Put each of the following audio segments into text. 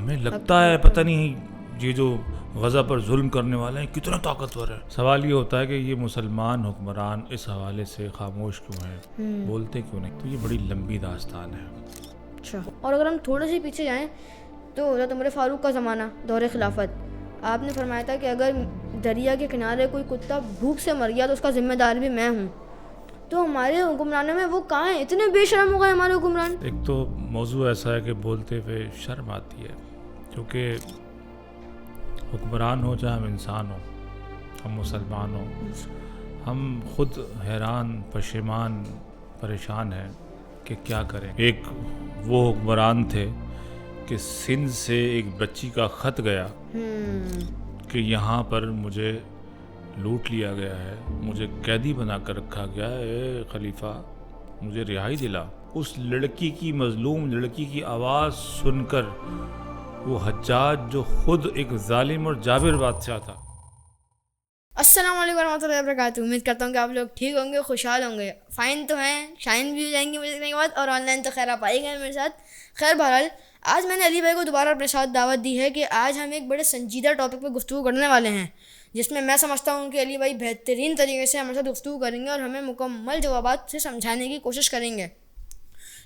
ہمیں لگتا ہے پتہ نہیں یہ جو غزہ پر ظلم کرنے والے ہیں کتنا طاقتور ہے. سوال یہ ہوتا ہے کہ یہ مسلمان حکمران اس حوالے سے خاموش کیوں ہیں, بولتے کیوں نہیں. تو یہ بڑی لمبی داستان ہے. اچھا, اور اگر ہم تھوڑے سے پیچھے جائیں تو حضرت عمر فاروق کا زمانہ, دور خلافت, آپ نے فرمایا تھا کہ اگر دریا کے کنارے کوئی کتا بھوک سے مر گیا تو اس کا ذمہ دار بھی میں ہوں. تو ہمارے حکمرانوں میں وہ کہاں ہیں؟ اتنے بے شرم ہو گئے ہمارے حکمران. ایک تو موضوع ایسا ہے کہ بولتے ہوئے شرم آتی ہے, کیونکہ حکمران ہو چاہے ہم انسان ہوں, ہم مسلمان ہوں, ہم خود حیران, پشیمان, پریشان ہیں کہ کیا کریں. ایک وہ حکمران تھے کہ سندھ سے ایک بچی کا خط گیا کہ یہاں پر مجھے لوٹ لیا گیا ہے, مجھے قیدی بنا کر رکھا گیا ہے, اے خلیفہ مجھے رہائی دلا. اس لڑکی کی, مظلوم لڑکی کی آواز سن کر وہ حجاج جو خود ایک ظالم اور جابر بادشاہ تھا. السلام علیکم ورحمۃ اللہ وبرکاتہ. امید کرتا ہوں کہ آپ لوگ ٹھیک ہوں گے, خوشحال ہوں گے, فائن تو ہیں, شائن بھی ہو جائیں گے مجھے دیکھنے کے بعد, اور آن لائن تو خیر آپ آئی گئے میرے ساتھ. خیر بہرحال آج میں نے علی بھائی کو دوبارہ اپنے ساتھ دعوت دی ہے کہ آج ہم ایک بڑے سنجیدہ ٹاپک پہ گفتگو کرنے والے ہیں, جس میں میں سمجھتا ہوں کہ علی بھائی بہترین طریقے سے ہمارے ساتھ گفتگو کریں گے اور ہمیں مکمل جوابات سے سمجھانے کی کوشش کریں گے.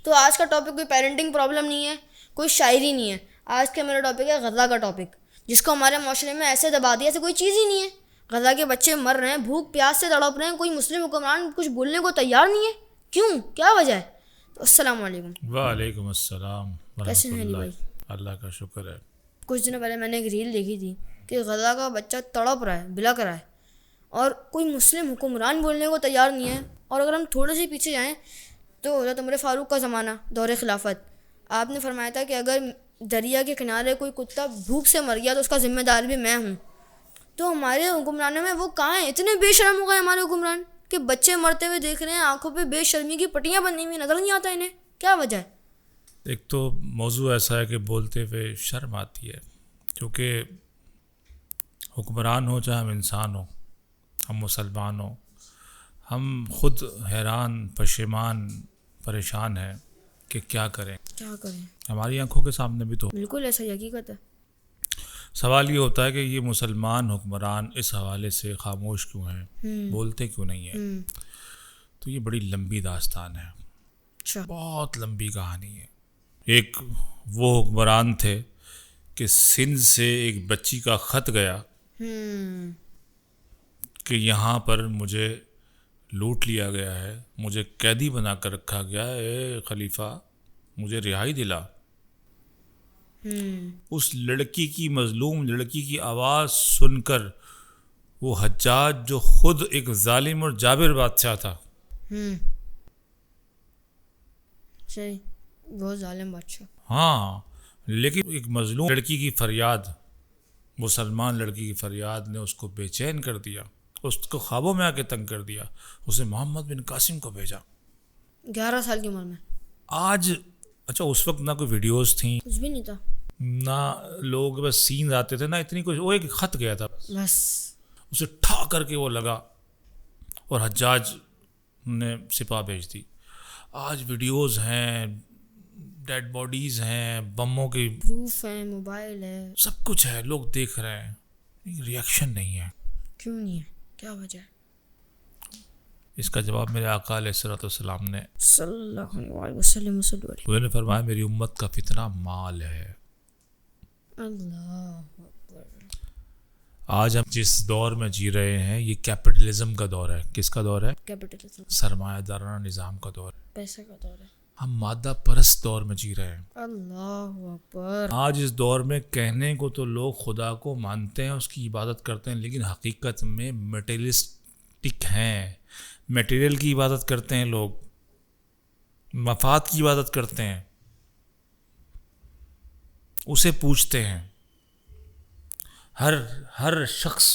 تو آج کا ٹاپک کوئی پیرنٹنگ پرابلم نہیں ہے, کوئی شاعری نہیں ہے. آج کا میرا ٹاپک ہے غزہ کا ٹاپک, جس کو ہمارے معاشرے میں ایسے دبا دیا ایسے کوئی چیز ہی نہیں ہے. غزہ کے بچے مر رہے ہیں, بھوک پیاس سے تڑپ رہے ہیں, کوئی مسلم حکمران کچھ بولنے کو تیار نہیں ہے. کیوں, کیا وجہ ہے؟ تو السلام علیکم. وعلیکم السلام کیسے ورحمۃ ہیں علی اللہ. بھائی؟ اللہ کا شکر ہے. کچھ دنوں پہلے میں نے ایک ریل دیکھی تھی کہ غزہ کا بچہ تڑپ رہا ہے, بلک رہا ہے, اور کوئی مسلم حکمران بولنے کو تیار نہیں ہے. اور اگر ہم تھوڑے سے پیچھے جائیں تو حضرت عمر فاروق کا زمانہ, دور خلافت, آپ نے فرمایا تھا کہ اگر دریا کے کنارے کوئی کتا بھوک سے مر گیا تو اس کا ذمہ دار بھی میں ہوں. تو ہمارے حکمرانوں میں وہ کہاں ہیں؟ اتنے بے شرم ہو گئے ہمارے حکمران کہ بچے مرتے ہوئے دیکھ رہے ہیں, آنکھوں پہ بے شرمی کی پٹیاں بنی ہوئی, نظر نہیں آتا انہیں. کیا وجہ ہے؟ ایک تو موضوع ایسا ہے کہ بولتے ہوئے شرم آتی ہے, کیونکہ حکمران ہو چاہے ہم انسان ہوں, ہم مسلمان ہوں, ہم خود حیران, پشیمان, پریشان ہیں کہ کیا کریں. کیا کریں؟ ہماری آنکھوں کے سامنے بھی تو بالکل ایسا ہی حقیقت ہے. سوال یہ ہوتا ہے کہ یہ مسلمان حکمران اس حوالے سے خاموش کیوں ہیں, بولتے کیوں نہیں ہیں. تو یہ بڑی لمبی داستان ہے, اچھا, بہت لمبی کہانی ہے. ایک وہ حکمران تھے کہ سندھ سے ایک بچی کا خط گیا کہ یہاں پر مجھے لوٹ لیا گیا ہے, مجھے قیدی بنا کر رکھا گیا ہے, اے خلیفہ مجھے رہائی دلا. اس لڑکی کی, مظلوم لڑکی کی آواز سن کر وہ حجاج جو خود ایک ظالم اور جابر بادشاہ تھا. صحیح, بہت ظالم بادشاہ. ہاں, لیکن ایک مظلوم لڑکی کی فریاد, مسلمان لڑکی کی فریاد نے اس کو بے چین کر دیا, اس کو خوابوں میں آ کے تنگ کر دیا. اسے محمد بن قاسم کو بھیجا 11 سال کی عمر میں. آج اچھا, اس وقت نہ کوئی ویڈیوز تھیں, کچھ بھی نہیں تھا, نہ لوگ بس سینز آتے تھے, نہ اتنی کچھ. وہ ایک خط گیا تھا, بس اسے ٹھا کر کے وہ لگا اور حجاج نے سپاہ بھیج دی. آج ویڈیوز ہیں, ڈیڈ باڈیز ہیں, بموں کی پروف ہے, موبائل ہے, سب کچھ ہے, لوگ دیکھ رہے ہیں, ریئیکشن نہیں ہے. کیوں نہیں ہے؟ کیا وجہ ہے؟ اس کا جواب میرے آقا علیہ الصلوۃ والسلام نے صلی اللہ علیہ وسلم انہوں نے فرمایا, میری امت کا فتنہ مال ہے. اللہ. آج ہم جس دور میں جی رہے ہیں یہ کیپٹلزم کا دور ہے. کس کا دور ہے؟ کیپٹلزم, سرمایہ دارانہ نظام کا دور ہے. پیسے کا دور ہے. ہم مادہ پرست دور میں جی رہے ہیں. اللہ اکبر. آج اس دور میں کہنے کو تو لوگ خدا کو مانتے ہیں, اس کی عبادت کرتے ہیں, لیکن حقیقت میں میٹیریلسٹک ہیں. میٹیریل کی عبادت کرتے ہیں لوگ, مفاد کی عبادت کرتے ہیں, اسے پوچھتے ہیں. ہر شخص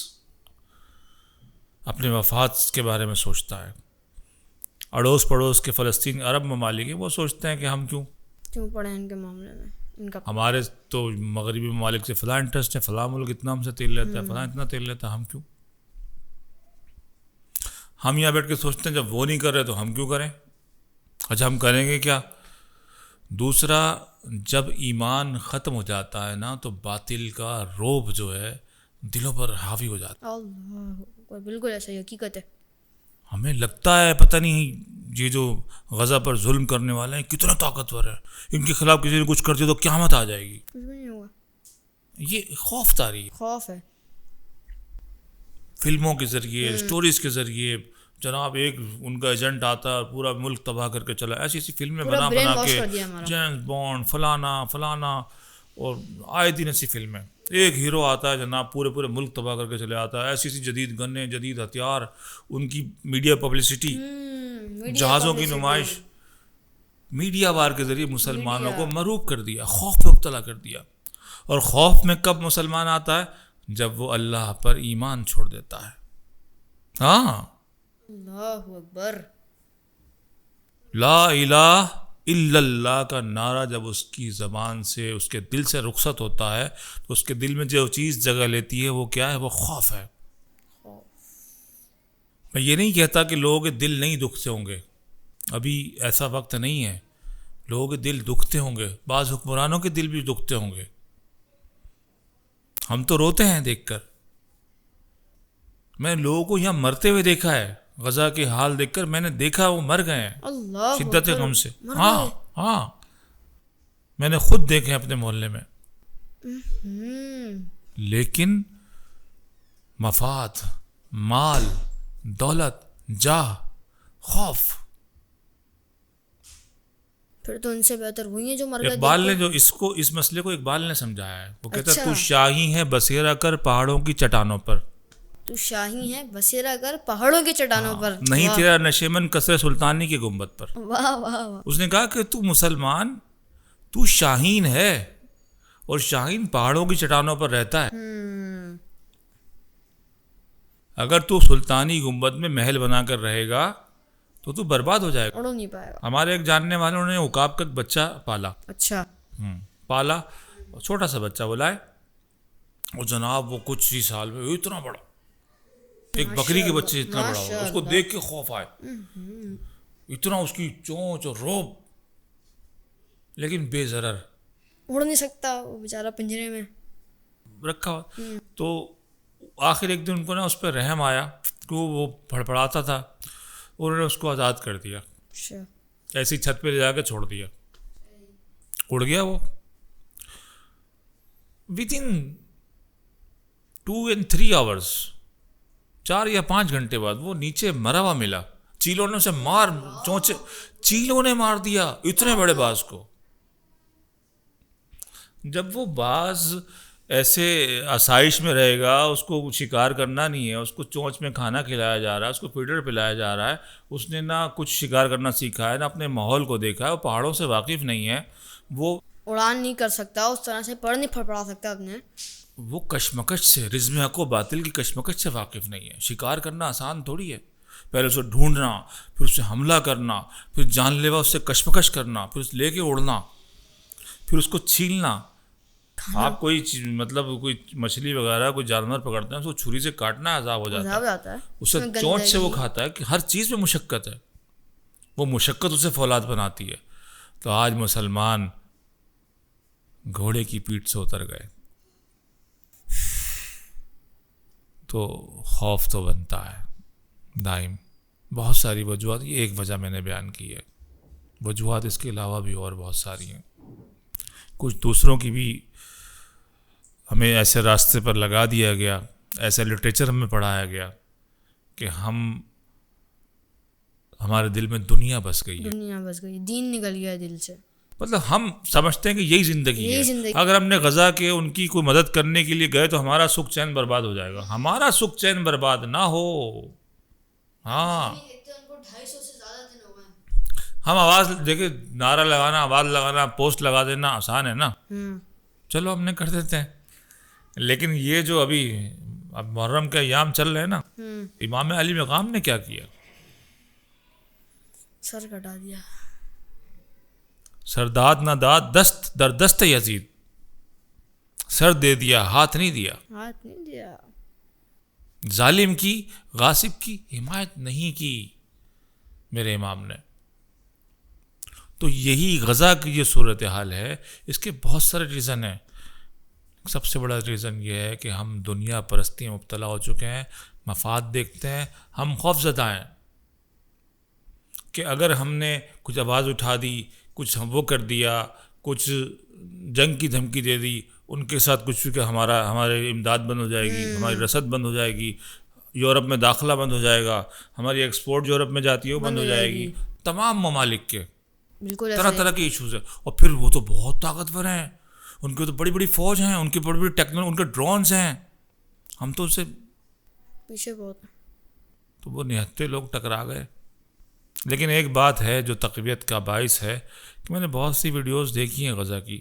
اپنے مفاد کے بارے میں سوچتا ہے. اڑوس پڑوس کے فلسطین, عرب ممالک ہیں, وہ سوچتے ہیں کہ ہم کیوں پڑے ہیں ان کے معاملے میں, ان کا ہمارے تو مغربی ممالک سے فلاں انٹرسٹ ہے, فلاں ملک اتنا ہم سے تیل لیتا ہے, فلاں اتنا تیل لیتا ہے, ہم کیوں. ہم یہاں بیٹھ کے سوچتے ہیں جب وہ نہیں کر رہے تو ہم کیوں کریں. اچھا, ہم کریں گے کیا؟ دوسرا جب ایمان ختم ہو جاتا ہے نا تو باطل کا رعب جو ہے دلوں پر حاوی ہو جاتا ہے. اللہ اکبر، بالکل ایسا ہی حقیقت ہے. ہمیں لگتا ہے پتہ نہیں یہ جو غزہ پر ظلم کرنے والے ہیں کتنا طاقتور ہے، ان کے خلاف کسی نے کچھ کر دیا تو قیامت آ جائے گی. کچھ بھی نہیں ہوگا. یہ خوف طاری ہے. خوف ہے. فلموں کے ذریعے، اسٹوریز کے ذریعے، جناب ایک ان کا ایجنٹ آتا ہے اور پورا ملک تباہ کر کے چلا. ایسی ایسی فلمیں بنا بنا کے، جیمز بانڈ فلانا اور آئے دن ایسی فلمیں. ایک ہیرو آتا ہے جناب پورے ملک تباہ کر کے چلے آتا ہے. ایسی جدید گنے، جدید ہتھیار، ان کی میڈیا پبلسٹی، جہازوں کی نمائش، میڈیا وار کے ذریعے مسلمانوں کو مرعوب کر دیا، خوف پہ مبتلا کر دیا. اور خوف میں کب مسلمان آتا ہے؟ جب وہ اللہ پر ایمان چھوڑ دیتا ہے. ہاں، اللہ اکبر. لا الہ الا اللہ کا نعرہ جب اس کی زبان سے، اس کے دل سے رخصت ہوتا ہے تو اس کے دل میں جو چیز جگہ لیتی ہے وہ کیا ہے؟ وہ خوف ہے. میں یہ نہیں کہتا کہ لوگوں کے دل نہیں دکھتے ہوں گے، ابھی ایسا وقت نہیں ہے. لوگوں کے دل دکھتے ہوں گے، بعض حکمرانوں کے دل بھی دکھتے ہوں گے. ہم تو روتے ہیں دیکھ کر. میں لوگوں کو یہاں مرتے ہوئے دیکھا ہے، غزہ کے حال دیکھ کر میں نے دیکھا وہ مر گئے ہیں اللہ شدت غم سے. ہاں میں نے خود دیکھے اپنے محلے میں. لیکن مفاد، مال، دولت، جاہ، خوف. پھر تو ان سے بہتر وہی ہیں جو مر گئے. اقبال نے جو اس مسئلے کو اقبال نے سمجھایا ہے، وہ کہتا ہے تو شاہی ہے بسیرا کر پہاڑوں کی چٹانوں پر. تو شاہی ہے بسیرا کر پہاڑوں کی چٹانوں پر. نہیں تیرا نشیمن قصر سلطانی کی گنبد پر. واہ واہ واہ. اس نے کہا کہ تو مسلمان، تو شاہین ہے، اور شاہین پہاڑوں کی چٹانوں پر رہتا ہے. اگر تو سلطانی گنبد میں محل بنا کر رہے گا تو تو برباد ہو جائے گا، اڑ نہیں پائے گا. ہمارے ایک جاننے والوں نے عقاب کا بچہ پالا. اچھا. پالا، چھوٹا سا بچہ وہ لائے، اور جناب وہ کچھ ہی سال میں اتنا بڑا، ایک بکری کے بچے اتنا بڑا ہوا. اس کو دیکھ کے خوف آئے، اتنا اس کی چونچ اور روب، لیکن بے ضرر، اڑ نہیں سکتا وہ بیچارہ پنجرے میں رکھا ہوا. تو آخر ایک دن ان کو نا اس پہ رحم آیا کہ وہ پھڑپڑاتا تھا، انہوں نے اس کو آزاد کر دیا. اچھا. ایسی چھت پہ لے جا کے چھوڑ دیا، اڑ گیا وہ. ود ان 2 and 3 hours، 4 یا 5 گھنٹے بعد وہ نیچے مرا ہوا ملا. چیلوں نے اسے چیلوں نے مار دیا اتنے بڑے باز کو. جب وہ باز ایسے آسائش میں رہے گا، اس کو شکار کرنا نہیں ہے، اس کو چونچ میں کھانا کھلایا جا رہا ہے، اس کو فیڈر پلایا جا رہا ہے، اس نے نہ کچھ شکار کرنا سیکھا ہے، نہ اپنے ماحول کو دیکھا ہے، وہ پہاڑوں سے واقف نہیں ہے، وہ اڑان نہیں کر سکتا، اس طرح سے پر نہیں پھڑپڑا سکتا اپنے. وہ کشمکش سے، رزم حق و باطل کی کشمکش سے واقف نہیں ہے. شکار کرنا آسان تھوڑی ہے، پہلے اسے ڈھونڈنا، پھر اس سے حملہ کرنا، پھر جان لیوا اس سے کشمکش کرنا، پھر اس لے کے اڑنا، پھر اس کو چھیلنا. آپ کوئی مطلب کوئی مچھلی وغیرہ کوئی جانور پکڑتے ہیں، اس کو چھری سے کاٹنا عذاب ہو جاتا ہے، اسے چونچ سے وہ کھاتا ہے. کہ ہر چیز میں مشقت ہے، وہ مشقت اسے فولاد بناتی ہے. تو آج مسلمان گھوڑے کی پیٹھ سے اتر گئے تو خوف تو بنتا ہے دائم. بہت ساری وجوہات، یہ ایک وجہ میں نے بیان کی ہے، وجوہات اس کے علاوہ بھی اور بہت ساری ہیں. کچھ دوسروں کی بھی ہمیں ایسے راستے پر لگا دیا گیا، ایسا لٹریچر ہمیں پڑھایا گیا کہ ہمارے دل میں دنیا بس گئی ہے، دنیا بس گئی، دین نکل گیا دل سے. مطلب ہم سمجھتے ہیں کہ یہی زندگی ہے. اگر ہم نے غزہ کے ان کی کوئی مدد کرنے کے لیے گئے تو ہمارا سکھ چین برباد ہو جائے گا. ہمارا سکھ چین برباد نہ ہو. ہاں، ہم آواز دیکھیں، نعرہ لگانا، آواز لگانا، پوسٹ لگا دینا آسان ہے نا، چلو ہم نے کر دیتے ہیں. لیکن یہ جو ابھی اب محرم کے ایام چل رہے ہیں نا، امام علی مقام نے کیا کیا؟ سر کٹا دیا. سرداد نہ داد دست در دست یزید، سر دے دیا ہاتھ نہیں دیا. ہاتھ نہیں دیا. ظالم کی، غاصب کی حمایت نہیں کی میرے امام نے. تو یہی غزہ کی جو صورتحال ہے، اس کے بہت سارے ریزن ہیں. سب سے بڑا ریزن یہ ہے کہ ہم دنیا پرستی میں مبتلا ہو چکے ہیں، مفاد دیکھتے ہیں، ہم خوف زدہ ہیں کہ اگر ہم نے کچھ آواز اٹھا دی، کچھ ہم وہ کر دیا، کچھ جنگ کی دھمکی دے دی، ان کے ساتھ کچھ کہ ہمارے امداد بند ہو جائے گی، ہماری رسد بند ہو جائے گی، یورپ میں داخلہ بند ہو جائے گا، ہماری ایکسپورٹ یورپ میں جاتی ہے وہ بند ہو جائے گی. تمام ممالک کے بالکل طرح طرح کے ایشوز ہیں. اور پھر وہ تو بہت طاقتور ہیں، ان کی تو بڑی بڑی فوج ہیں، ان کی بڑی بڑی ٹیکنالوجی، ان کے ڈرونز ہیں. ہم تو ان سے پیچھے بہت. تو وہ نہتے لوگ ٹکرا گئے. لیکن ایک بات ہے جو تقویت کا باعث ہے کہ میں نے بہت سی ویڈیوز دیکھی ہیں غزہ کی،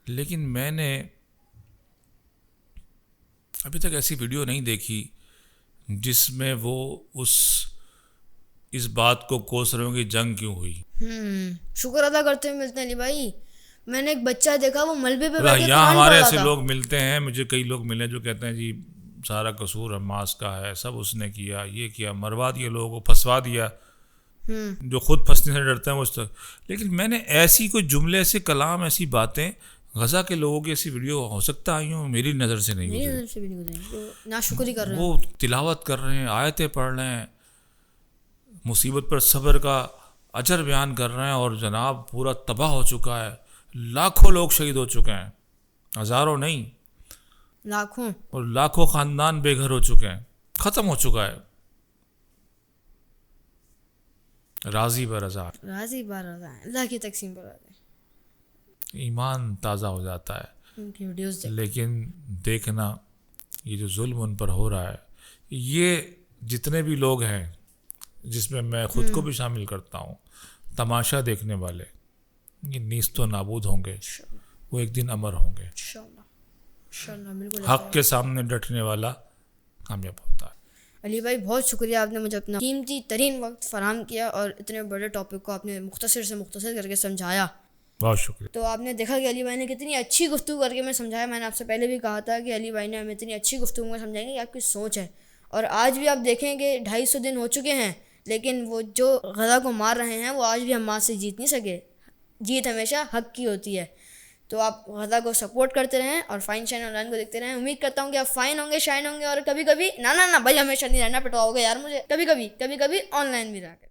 لیکن میں نے ابھی تک ایسی ویڈیو نہیں دیکھی جس میں وہ اس بات کو کوس رہے ہوں کہ جنگ کیوں ہوئی. شکر ادا کرتے ہوئے ملتے ہیں علی بھائی. میں نے ایک بچہ دیکھا وہ ملبے پہ بیٹھ کے یہاں قرآن ہمارے پڑھ رہا ایسے تھا. لوگ ملتے ہیں، مجھے کئی لوگ ملے جو کہتے ہیں جی سارا قصور حماس کا ہے، سب اس نے کیا، یہ کیا، مروا دیا لوگوں کو، پھنسوا دیا. جو خود پھنسنے سے ڈرتے ہیں وہ اس طرح. لیکن میں نے ایسی کوئی جملے، ایسے کلام، ایسی باتیں غزہ کے لوگوں کی ایسی ویڈیو ہو سکتا آئی ہوں، میری نظر سے نہیں میری گزری. نظر سے بھی نہیں گزریں. ناشکری کر رہے ہیں. وہ تلاوت کر رہے ہیں، آیتیں پڑھ رہے ہیں، مصیبت پر صبر کا اجر بیان کر رہے ہیں، اور جناب پورا تباہ ہو چکا ہے. لاکھوں لوگ شہید ہو چکے ہیں، ہزاروں نہیں، لاکھوں. اور لاکھوں خاندان بے گھر ہو چکے ہیں، ختم ہو چکا ہے. راضی برضا، راضی بارضا ہے، اللہ کی تقسیم پر آتے ہیں. ایمان تازہ ہو جاتا ہے. ان کی ویڈیوز دیکھ. لیکن دیکھنا یہ جو ظلم ان پر ہو رہا ہے، یہ جتنے بھی لوگ ہیں جس میں میں خود کو بھی شامل کرتا ہوں، تماشا دیکھنے والے، یہ نیست و نابود ہوں گے، وہ ایک دن امر ہوں گے. انشاءاللہ بالکل. حق کے سامنے ڈٹنے والا کامیاب ہوتا ہے. علی بھائی بہت شکریہ، آپ نے مجھے اپنا قیمتی ترین وقت فراہم کیا اور اتنے بڑے ٹاپک کو آپ نے مختصر سے مختصر کر کے سمجھایا. بہت شکریہ. تو آپ نے دیکھا کہ علی بھائی نے کتنی اچھی گفتگو کر کے میں سمجھایا. میں نے آپ سے پہلے بھی کہا تھا کہ علی بھائی نے ہمیں اتنی اچھی گفتگو میں سمجھائیں گے کہ آپ کی سوچ ہے. اور آج بھی آپ دیکھیں کہ 250 دن ہو چکے ہیں، لیکن وہ جو غزہ کو مار رہے ہیں وہ آج بھی حماس سے جیت نہیں سکے. جیت ہمیشہ حق کی ہوتی ہے. تو آپ غزہ کو سپورٹ کرتے رہیں اور فائن شائن آن لائن کو دیکھتے رہیں. امید کرتا ہوں کہ آپ فائن ہوں گے، شائن ہوں گے، اور کبھی کبھی نہ بھائی ہمیں نہیں رہنا پٹواؤ گے یار مجھے، کبھی کبھی آن لائن بھی رہا کر.